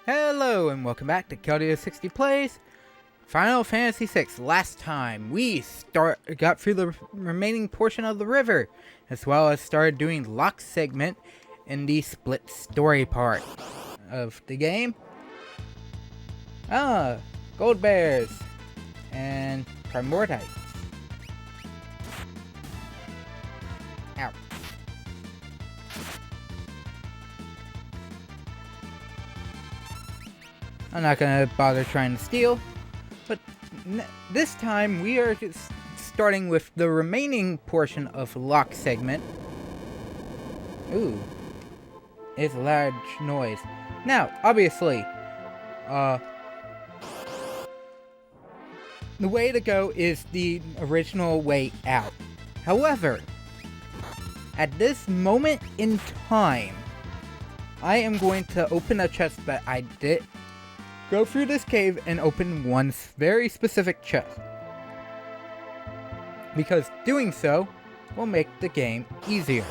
Hello and welcome back to Keldio 60 Plays Final Fantasy VI. Last time we got through the remaining portion of the river, as well as started doing Locke's segment in the split story part of the game. Gold bears and primordites. Ow. I'm not gonna bother trying to steal, but this time we are just starting with the remaining portion of Locke's segment. Ooh, it's a large noise. Now, obviously, the way to go is the original way out. However, at this moment in time, I am going to open a chest that I did. Go through this cave and open one very specific chest, because doing so will make the game easier.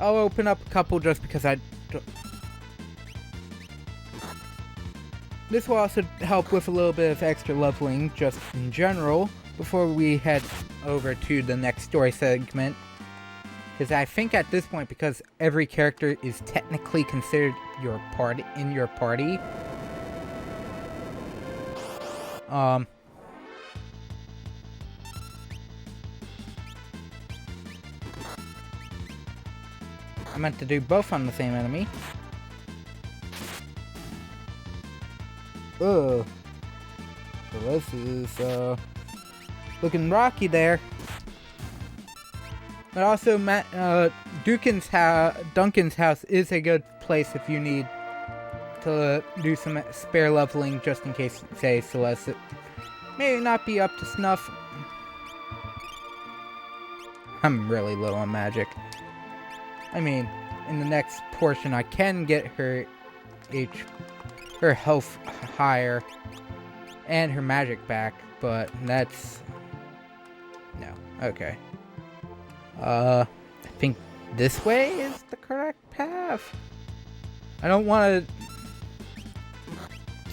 I'll open up a couple just because this will also help with a little bit of extra leveling just in general before we head over to the next story segment. Because I think at this point, because every character is technically considered your party in your party, I meant to do both on the same enemy. Ugh. So this is looking rocky there. But also, Duncan's house is a good place if you need to do some spare leveling, just in case, say, Celes may not be up to snuff. I'm really low on magic. I mean, in the next portion, I can get her health higher and her magic back, but that's no. Okay. I think this way is the correct path. I don't want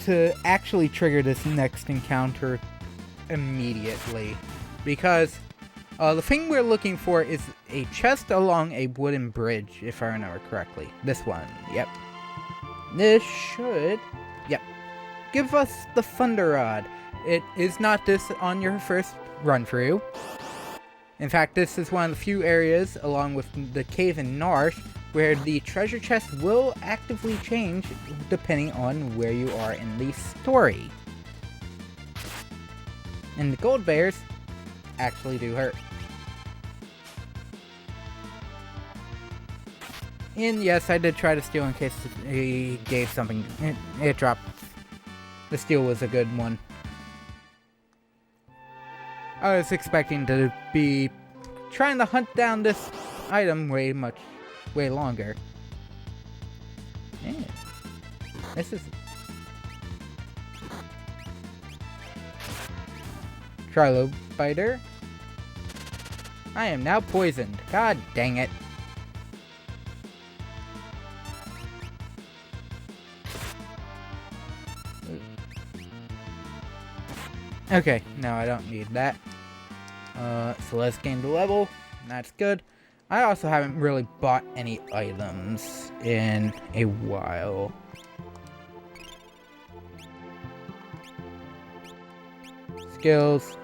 to actually trigger this next encounter immediately, because the thing we're looking for is a chest along a wooden bridge, if I remember correctly. This one, yep. This should, yep, give us the Thunder Rod. It is not this on your first run through. In fact, this is one of the few areas, along with the cave in Narsh, where the treasure chest will actively change depending on where you are in the story. And the gold bears actually do hurt. And yes, I did try to steal in case he gave something. It dropped. The steal was a good one. I was expecting to be trying to hunt down this item way longer. Yeah. This is Trilobiter. I am now poisoned. God dang it. Okay, no, I don't need that. So let's gain the level. That's good. I also haven't really bought any items in a while. Skills.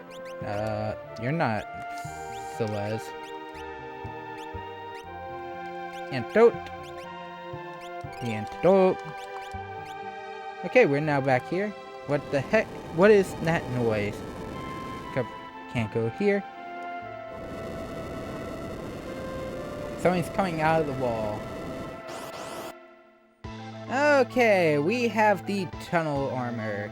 You're not Celes. Antidote. The antidote. Okay, we're now back here. What the heck? What is that noise? Can't go here. Something's coming out of the wall. Okay, we have the tunnel armor.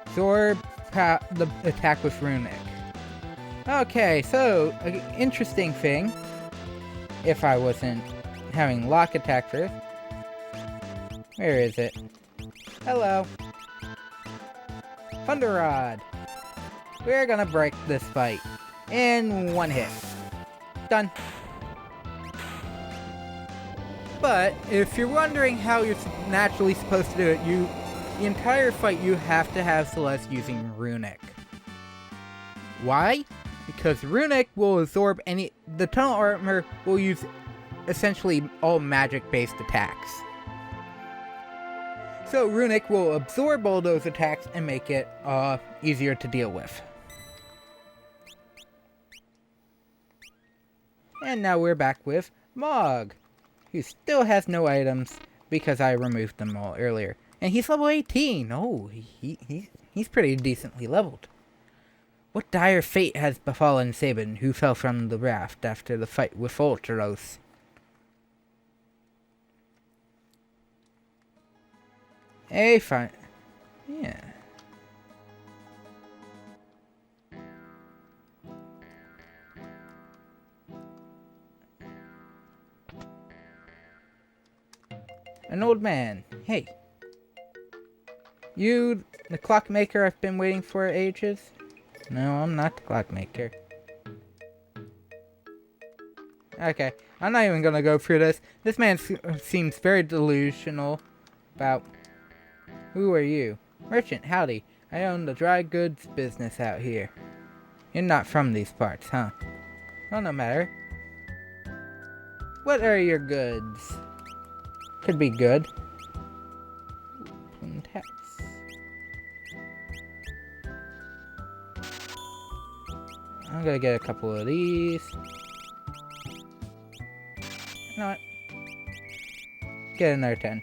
Absorb the attack with runic. Okay, so an interesting thing. If I wasn't having Locke attack first. Where is it? Hello. Thunder Rod. We're gonna break this fight in one hit. Done. But if you're wondering how you're naturally supposed to do it, the entire fight you have to have Celes using Runic. Why? Because Runic will absorb the tunnel armor will use essentially all magic-based attacks. So Runic will absorb all those attacks and make it easier to deal with. And now we're back with Mog, who still has no items because I removed them all earlier. And he's level 18. Oh, he's pretty decently leveled. What dire fate has befallen Sabin, who fell from the raft after the fight with Ultros? Hey, fine. Yeah. An old man. Hey. You, the clockmaker I've been waiting for ages? No, I'm not the clockmaker. Okay, I'm not even gonna go through this. This man seems very delusional about... Who are you? Merchant, howdy. I own the dry goods business out here. You're not from these parts, huh? Well, no matter. What are your goods? Could be good. Taps. I'm gonna get a couple of these. You know what? Get another 10.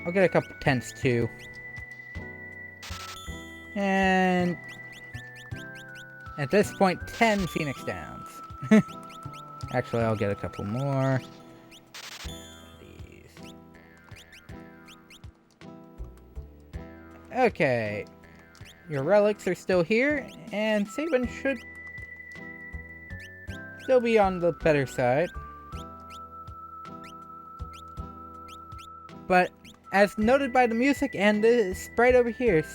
I'll get a couple 10s too. And at this point, 10 Phoenix Downs. Actually, I'll get a couple more. These. Okay. Your relics are still here, and Sabin should still be on the better side. But as noted by the music and the sprite over here,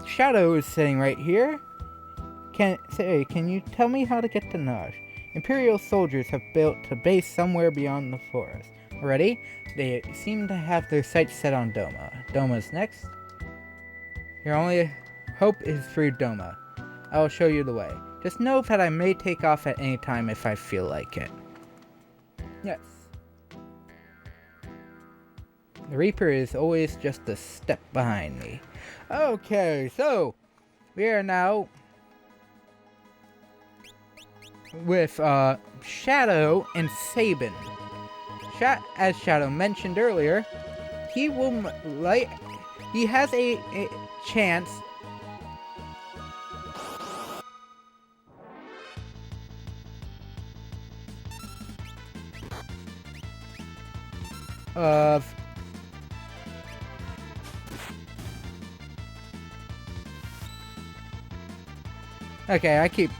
Shadow is sitting right here. Can you tell me how to get to Naj? Imperial soldiers have built a base somewhere beyond the forest. Already, they seem to have their sights set on Doma. Doma's next. Your only hope is through Doma. I will show you the way. Just know that I may take off at any time if I feel like it. Yes. The Reaper is always just a step behind me. Okay, so we are now with Shadow and Sabin. As Shadow mentioned earlier, he has a chance of okay, I keep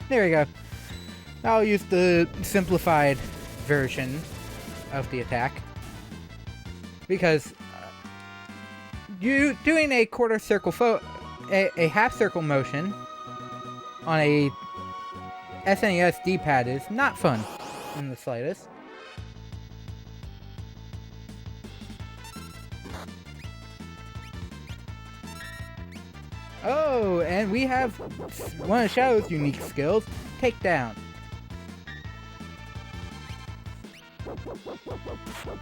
there we go. I'll use the simplified version of the attack because you doing a quarter circle a half circle motion on a SNES D-pad is not fun in the slightest. Oh, and we have one of Shadow's unique skills, Takedown.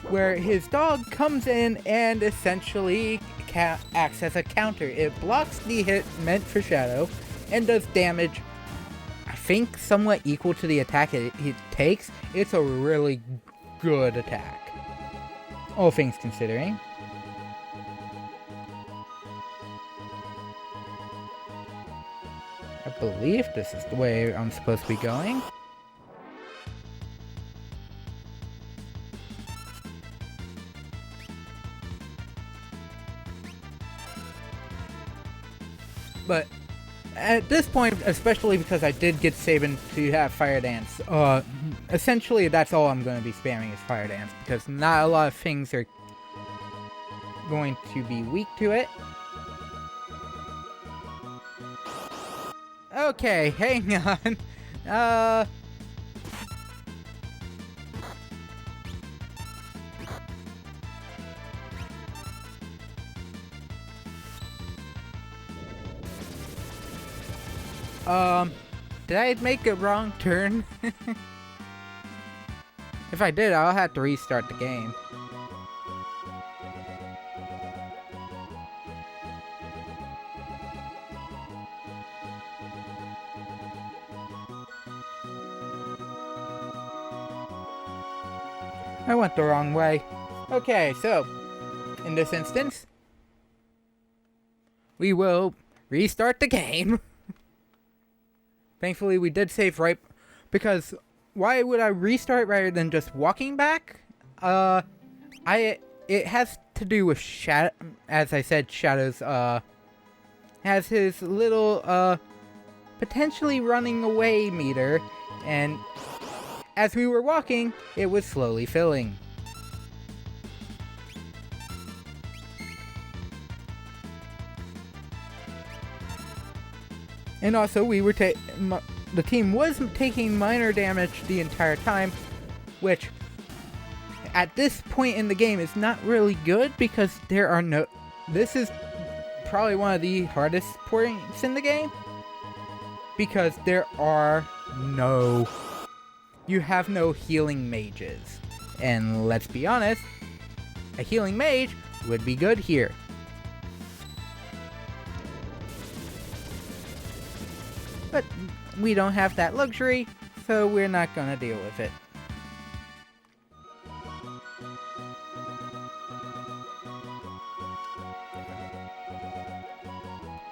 Where his dog comes in and essentially acts as a counter. It blocks the hit meant for Shadow and does damage, I think, somewhat equal to the attack it takes. It's a really good attack, all things considering. I believe this is the way I'm supposed to be going. But at this point, especially because I did get Sabin to have Fire Dance, essentially that's all I'm going to be spamming is Fire Dance, because not a lot of things are going to be weak to it. Okay, hang on. Did I make a wrong turn? If I did, I'll have to restart the game. I went the wrong way. Okay, so, in this instance, we will restart the game. Thankfully, we did save right, because why would I restart rather than just walking back? It has to do with Shadow, as I said, Shadow's, has his little, potentially running away meter, and as we were walking, it was slowly filling. And also, we were the team was taking minor damage the entire time, which at this point in the game is not really good because there are no. This is probably one of the hardest points in the game because there are no. You have no healing mages, and let's be honest, a healing mage would be good here. But we don't have that luxury, so we're not gonna deal with it.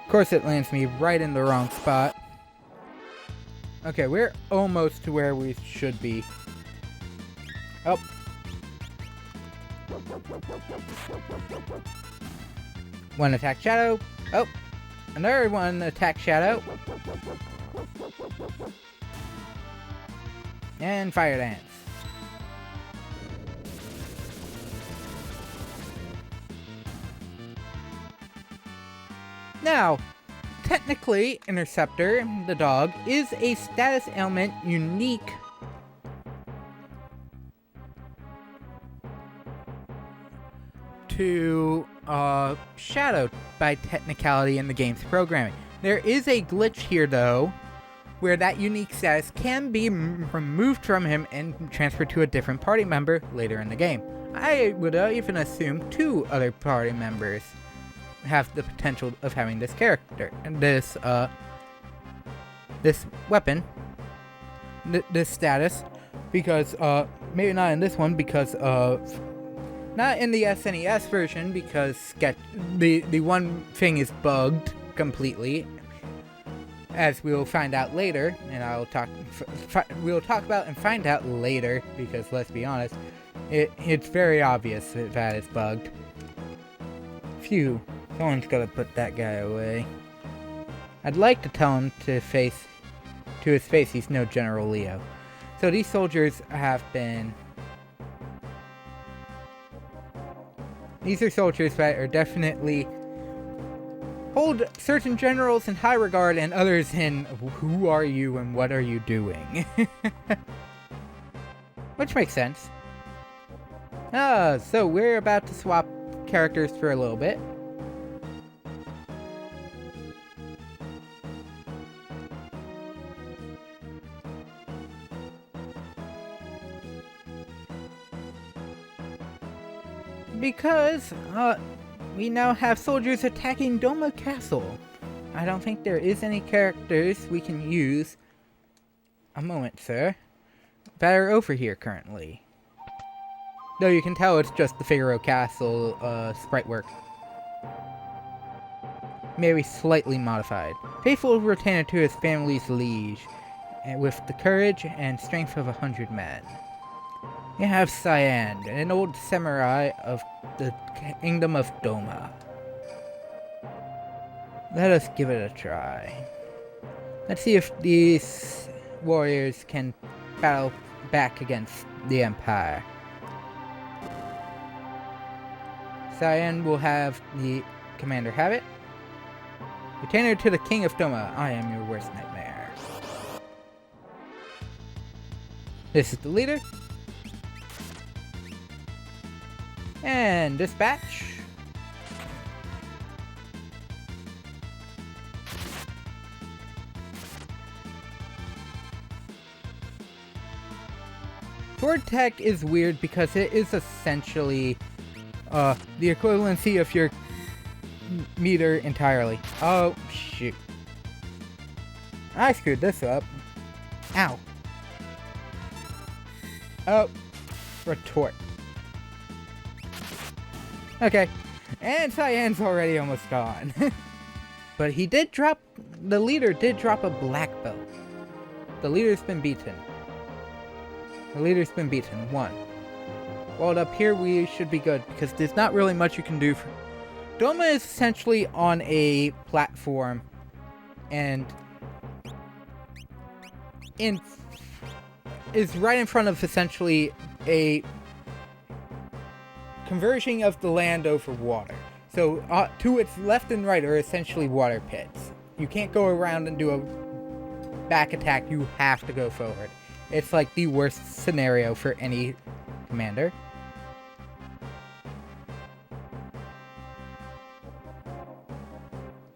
Of course, it lands me right in the wrong spot. Okay, we're almost to where we should be. Oh. One attack Shadow. Oh. Another one attack Shadow. And Fire Dance. Now, technically, Interceptor, the dog, is a status ailment unique to Shadow by technicality in the game's programming. There is a glitch here, though, where that unique status can be removed from him and transferred to a different party member later in the game. I would even assume 2 other party members have the potential of having this character and this weapon, this status, because maybe not in this one because of. Not in the SNES version because the one thing is bugged completely, as we'll find out later, and we'll talk about and find out later because let's be honest, it's very obvious that it's bugged. Phew, someone's gotta put that guy away. I'd like to tell him to his face he's no General Leo. So these soldiers have been. These are soldiers that are definitely hold certain generals in high regard and others in who are you and what are you doing? Which makes sense. So we're about to swap characters for a little bit. Because, we now have soldiers attacking Doma Castle. I don't think there is any characters we can use. A moment, sir. That are over here currently. Though you can tell it's just the Figaro Castle, sprite work. Maybe slightly modified. Faithful retainer to his family's liege, and with the courage and strength of 100 men. You have Cyan, an old samurai of the kingdom of Doma. Let us give it a try. Let's see if these warriors can battle back against the Empire. Cyan will have the commander have it. Retainer to the King of Doma. I am your worst nightmare. This is the leader. And dispatch. Sword tech is weird because it is essentially the equivalency of your meter entirely. Oh, shoot. I screwed this up. Ow. Oh, retort. Okay, and Cyan's already almost gone. But he did drop, the leader did drop a black belt. The leader's been beaten. The leader's been beaten. 1. Well, up here we should be good, because there's not really much you can do. Doma is essentially on a platform, and is right in front of essentially a conversion of the land over water. So to its left and right are essentially water pits. You can't go around and do a back attack, you have to go forward. It's like the worst scenario for any commander.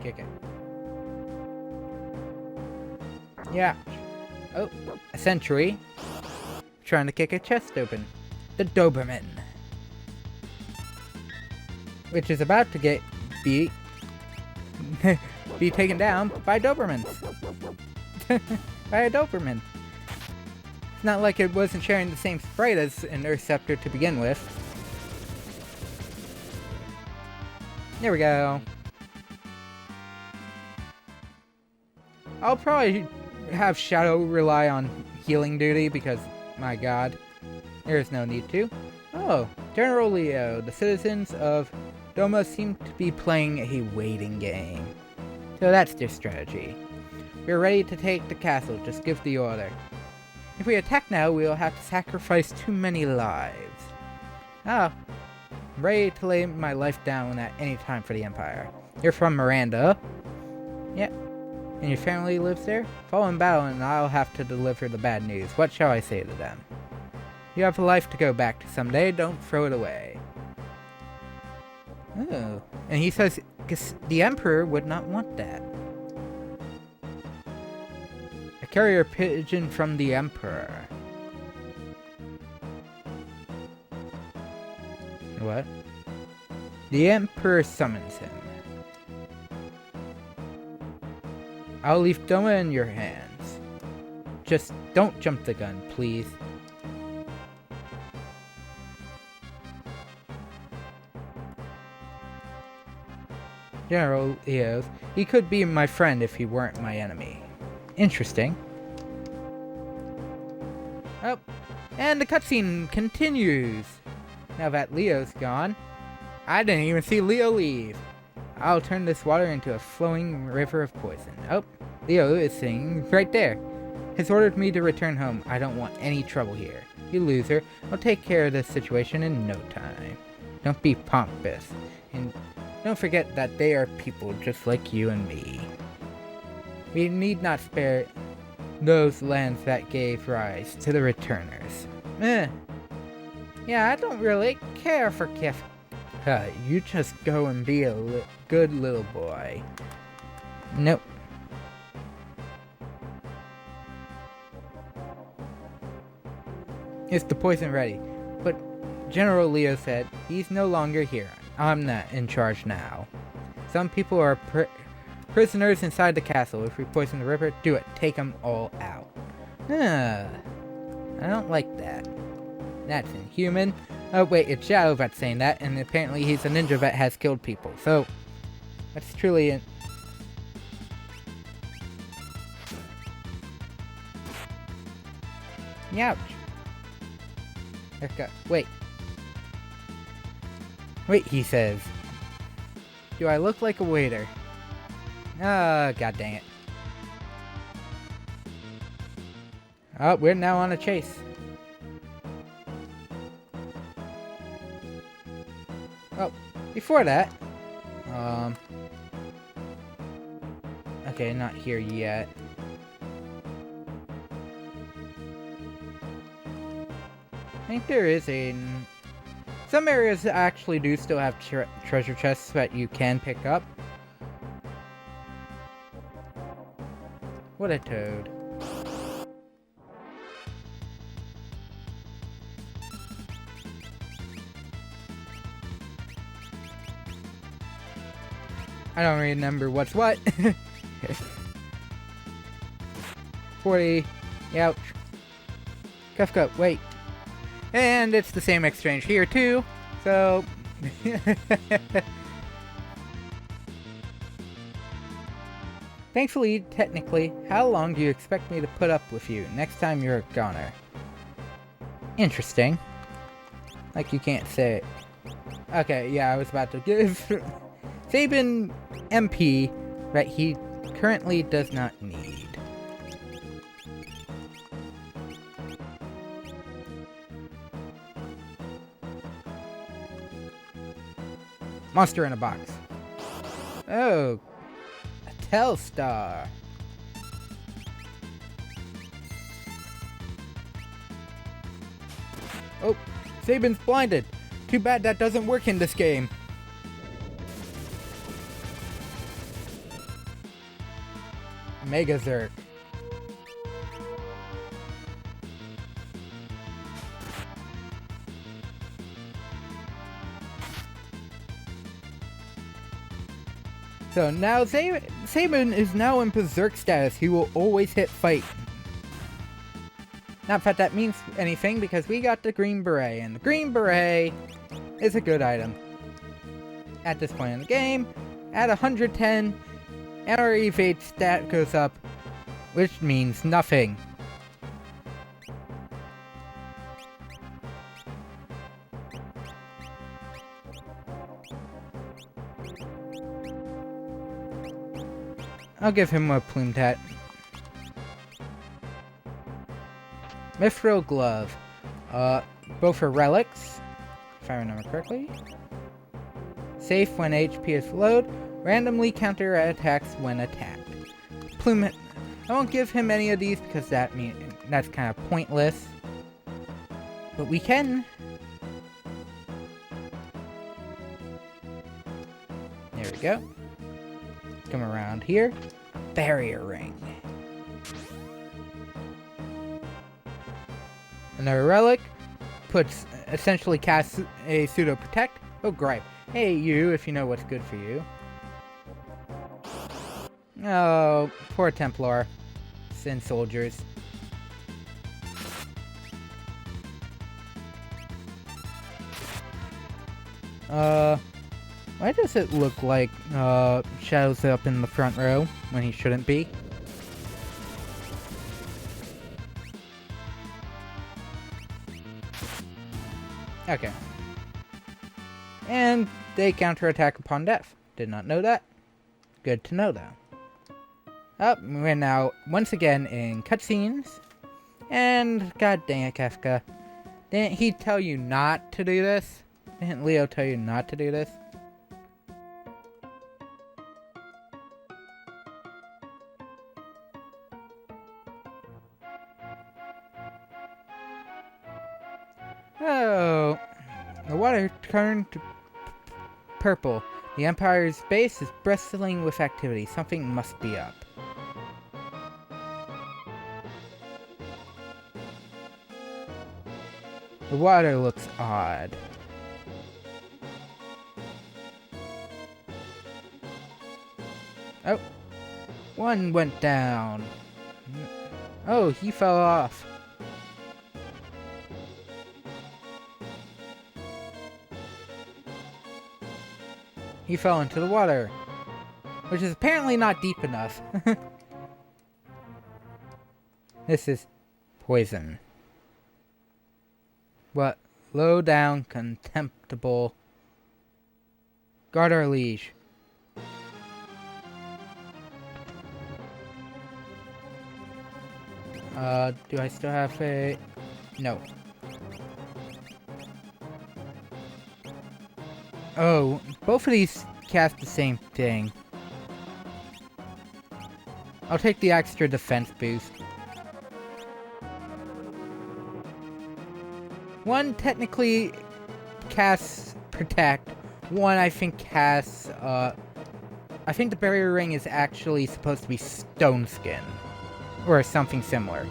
Kick it. Yeah. Oh, a sentry. Trying to kick a chest open. The Doberman. Which is about to get be taken down by Dobermans. By a Doberman. It's not like it wasn't sharing the same sprite as an Interceptor to begin with. There we go. I'll probably have Shadow rely on healing duty because, my god, there's no need to. Oh, General Leo, the citizens of Doma seem to be playing a waiting game. So that's their strategy. We're ready to take the castle, just give the order. If we attack now, we'll have to sacrifice too many lives. Ah, I'm ready to lay my life down at any time for the Empire. You're from Miranda. Yep. And your family lives there? Fall in battle and I'll have to deliver the bad news. What shall I say to them? You have a life to go back to someday, don't throw it away. Oh, and he says the Emperor would not want that. A carrier pigeon from the Emperor. What? The Emperor summons him. I'll leave Doma in your hands. Just don't jump the gun, please. General Eos, he could be my friend if he weren't my enemy. Interesting. Oh, and the cutscene continues. Now that Leo's gone, I didn't even see Leo leave. I'll turn this water into a flowing river of poison. Oh, Leo is sitting right there. Has ordered me to return home. I don't want any trouble here. You loser. I'll take care of this situation in no time. Don't be pompous. And don't forget that they are people just like you and me. We need not spare those lands that gave rise to the returners. Yeah, I don't really care for Kif. You just go and be a good little boy. Nope. Is the poison ready? But General Leo said he's no longer here. I'm not in charge now. Some people are prisoners inside the castle. If we poison the river, do it. Take them all out. I don't like that. That's inhuman. Oh wait, it's Shadow that's saying that, and apparently he's a ninja that has killed people. So, that's truly an... Ouch. Wait. Wait, he says. Do I look like a waiter? Ah, god dang it. Oh, we're now on a chase. Oh, before that, okay, not here yet. I think there is some areas actually do still have treasure chests that you can pick up. What a toad. I don't remember what's what. 40. Ouch. Kafka, wait. And it's the same exchange here too, so... Thankfully, technically, how long do you expect me to put up with you next time you're a goner? Interesting. Like you can't say it. Okay, yeah, I was about to give Sabin MP that he currently does not need. Monster in a box. Oh, a Telstar. Oh, Sabin's blinded. Too bad that doesn't work in this game. Mega Zerk. So now Sabin is now in Berserk status. He will always hit fight. Not that that means anything, because we got the Green Beret, and the Green Beret is a good item. At this point in the game, at 110, and our evade stat goes up, which means nothing. I'll give him a plume tat. Mithril Glove. Both are relics, if I remember correctly. Safe when HP is low. Randomly counter attacks when attacked. Plume. I won't give him any of these because that's kind of pointless. But we can. There we go. Come around here. Barrier ring. Another relic. Essentially casts a pseudo protect. Oh, gripe. Hey, you, if you know what's good for you. Oh, poor Templar. Sin soldiers. Why does it look like, Shadow's up in the front row when he shouldn't be? Okay. And they counterattack upon death. Did not know that. Good to know, though. Oh, we're now once again in cutscenes. And god dang it, Kafka. Didn't he tell you not to do this? Didn't Leo tell you not to do this? Oh, the water turned to purple. The Empire's base is bristling with activity. Something must be up. The water looks odd. Oh, one went down. Oh, he fell off. He fell into the water, which is apparently not deep enough. This is poison. What? Low down, contemptible. Guard our liege. Do I still have a... No. Oh, both of these cast the same thing. I'll take the extra defense boost. One technically casts Protect. One I think casts, I think the Barrier Ring is actually supposed to be Stone Skin. Or something similar.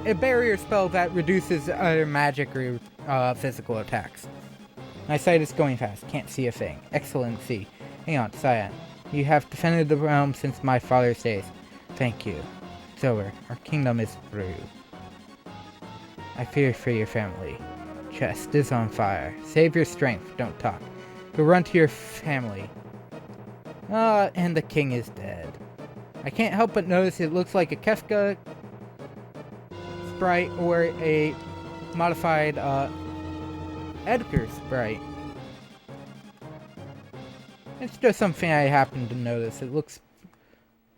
A barrier spell that reduces other magic or physical attacks. My sight is going fast. Can't see a thing. Excellency. Hang on, Cyan. You have defended the realm since my father's days. Thank you. It's over. Our kingdom is through. I fear for your family. Chest is on fire. Save your strength. Don't talk. Go run to your family. And the king is dead. I can't help but notice it looks like a Kefka sprite or a modified Edgar sprite. It's just something I happened to notice.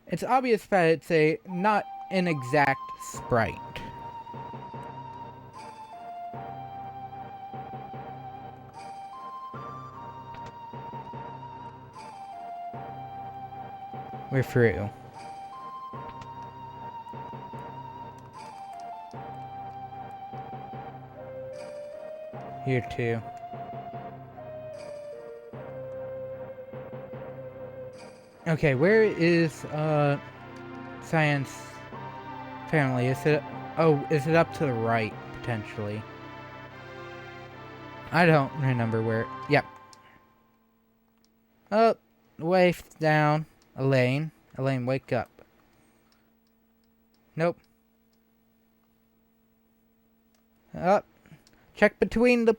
It's obvious that it's not an exact sprite. We're through. Here too. Okay, where is Cyan's family? Is it up to the right potentially? I don't remember where. Yep. Oh, way down. Elaine, wake up. Nope. Up. Check between the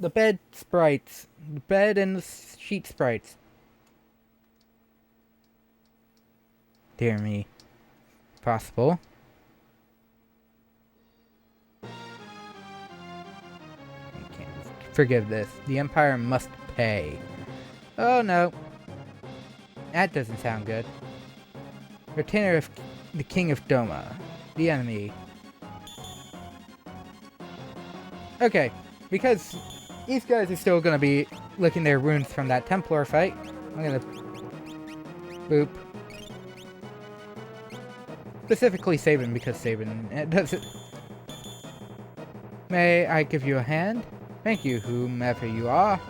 bed sprites. The bed and the sheet sprites. Dear me. Possible. I can't forgive this. The Empire must pay. Oh no. That doesn't sound good. Retainer of the King of Doma. The enemy. Okay, because these guys are still gonna be licking their wounds from that Templar fight, I'm gonna boop. Specifically Sabin, because Sabin does it. May I give you a hand? Thank you, whomever you are.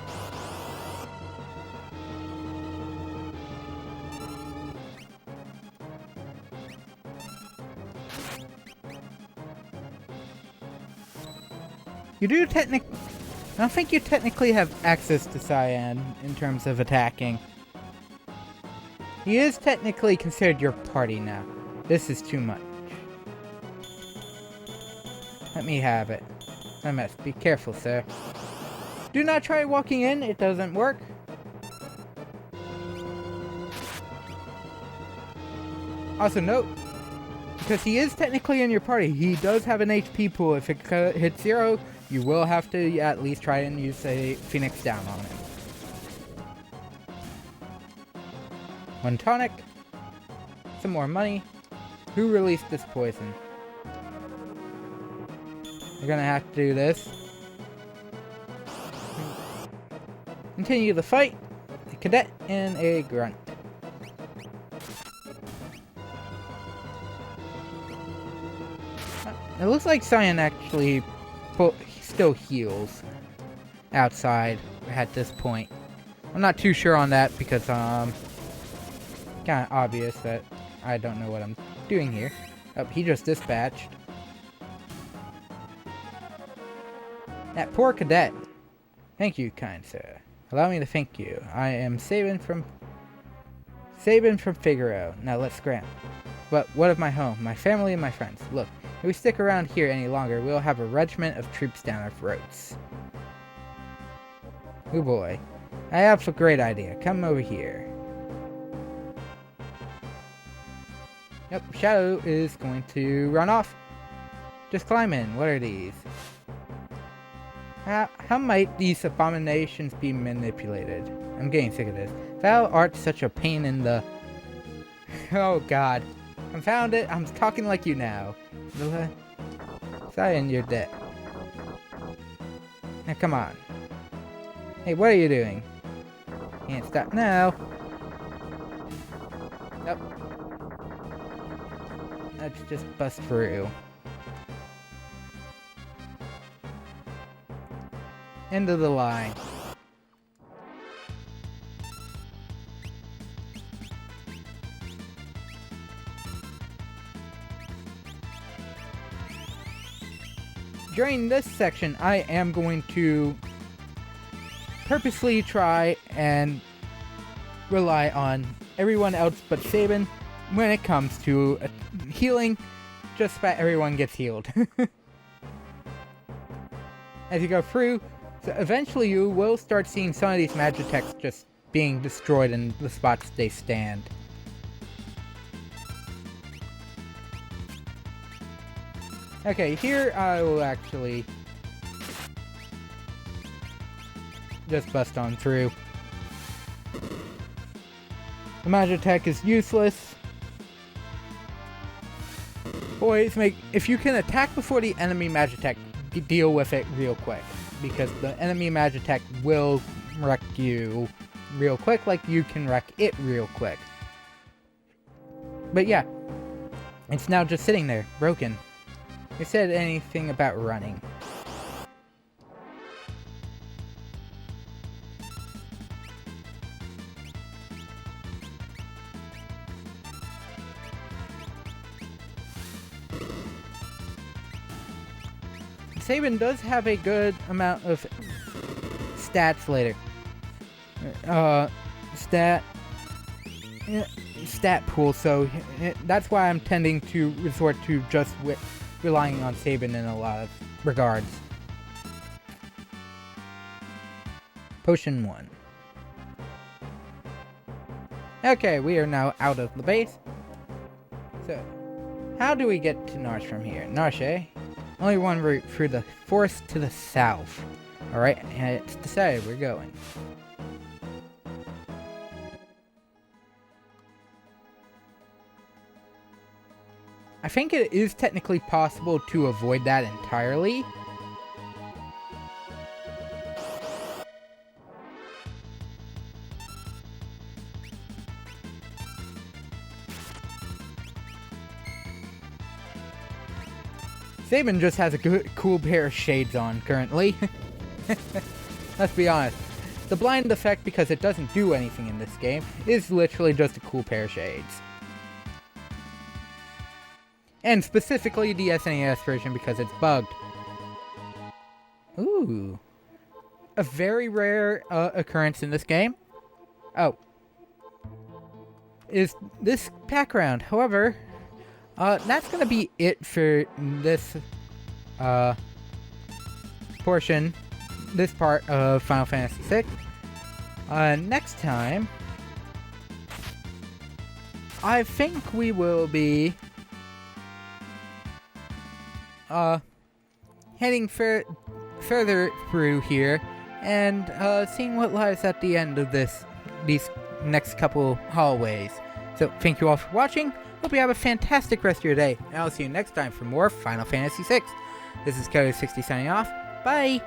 You do I don't think you technically have access to Cyan in terms of attacking. He is technically considered your party now. This is too much. Let me have it. I must be careful, sir. Do not try walking in, it doesn't work. Also note, because he is technically in your party, he does have an HP pool. If it hits 0, you will have to at least try and use a Phoenix down on him. One tonic. Some more money. Who released this poison? We're gonna have to do this. Continue the fight. A cadet and a grunt. It looks like Cyan actually still heals outside at this point. I'm not too sure on that because kind of obvious that I don't know what I'm doing here. Oh, he just dispatched. That poor cadet. Thank you, kind sir. Allow me to thank you. I am Sabin from Figaro. Now let's scram. But what of my home, my family, and my friends? Look, if we stick around here any longer, we'll have a regiment of troops down our throats. Oh boy. I have a great idea. Come over here. Yep, Shadow is going to run off. Just climb in. What are these? How might these abominations be manipulated? I'm getting sick of this. Thou art such a pain in the... Oh god. Confound it, I'm talking like you now. Cyan, you're dead. Now come on. Hey, what are you doing? Can't stop now. Nope. Let's just bust through. End of the line. During this section, I am going to purposely try and rely on everyone else but Sabin when it comes to healing. Just about everyone gets healed. As you go through, so eventually you will start seeing some of these Magiteks just being destroyed in the spots they stand. Okay, here I will actually just bust on through. The Magitek is useless. Boys, if you can attack before the enemy Magitek, deal with it real quick. Because the enemy Magitek will wreck you real quick, like you can wreck it real quick. But yeah, it's now just sitting there, broken. Who said anything about running? Sabin does have a good amount of stats later. Stat pool, so that's why I'm tending to resort to just relying on Sabin in a lot of regards. Potion 1. Okay, we are now out of the base. So, how do we get to Narsh from here? Narsh, eh? Only one route through the forest to the south. Alright, and it's decided we're going. I think it is technically possible to avoid that entirely. Sabin just has a cool pair of shades on currently. Let's be honest. The blind effect, because it doesn't do anything in this game, is literally just a cool pair of shades. And specifically the SNES version because it's bugged. Ooh. A very rare occurrence in this game. Oh. Is this background. However, that's gonna be it for this portion, this part of Final Fantasy VI. Next time, I think we will be heading further through here and seeing what lies at the end of these next couple hallways. So thank you all for watching. Hope you have a fantastic rest of your day, and I'll see you next time for more Final Fantasy VI. This is Kelly60 signing off. Bye!